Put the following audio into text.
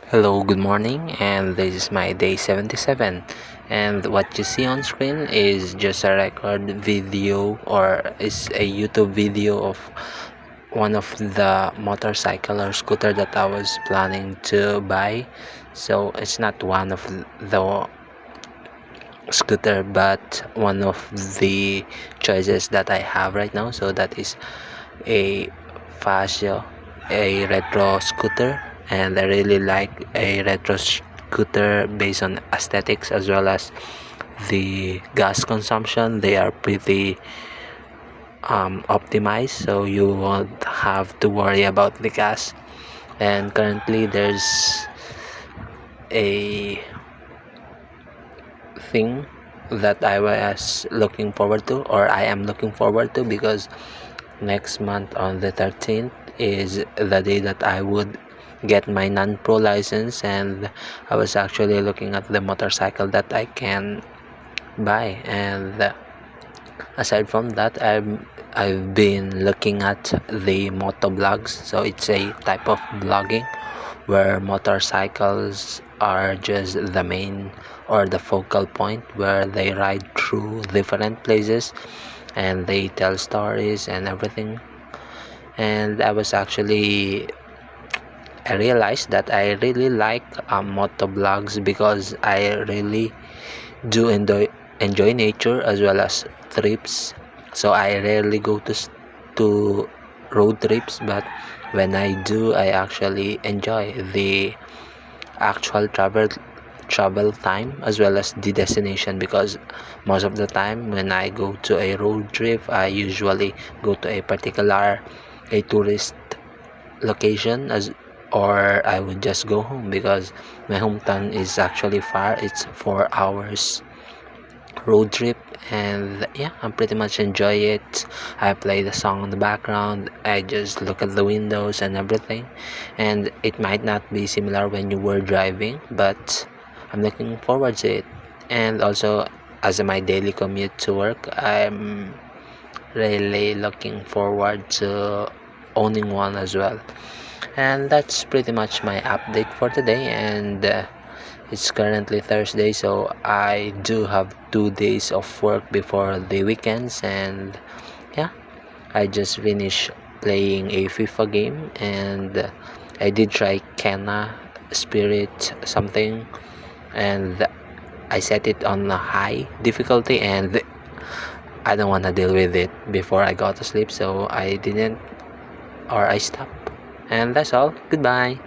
Hello, good morning, and this is my day 77. And what you see on screen is just a record video or is a YouTube video of one of the motorcycle or scooter that I was planning to buy. So it's not one of the scooter, but one of the choices that I have right now. So that is a Fasio, a retro scooter, and I really like a retro scooter based on aesthetics as well as the gas consumption. They are pretty optimized, so you won't have to worry about the gas. And currently, there's a thing that I was looking forward to, or I am looking forward to, because next month on the 13th is the day that I would get my non-pro license, and I was actually looking at the motorcycle that I can buy. And aside from that, I've been looking at the moto blogs. So it's a type of blogging where motorcycles are just the main or the focal point, where they ride through different places and they tell stories and everything. And I realized that I really like moto blogs because I really do enjoy nature as well as trips. So I rarely go to road trips, but when I do, I actually enjoy the actual travel time as well as the destination, because most of the time when I go to a road trip, I usually go to a tourist location, as or I would just go home because my hometown is actually far. It's 4 hours road trip, and yeah, I pretty much enjoy it. I play the song in the background, I just look at the windows and everything. And it might not be similar when you were driving, but I'm looking forward to it. And also, as my daily commute to work, I'm really looking forward to owning one as well. And that's pretty much my update for today. And it's currently Thursday, so I do have 2 days of work before the weekends. And yeah, I just finished playing a FIFA game, and I did try Kena Spirit something, and I set it on a high difficulty, and I don't want to deal with it before I go to sleep, so I didn't, or I stopped. And that's all. Goodbye.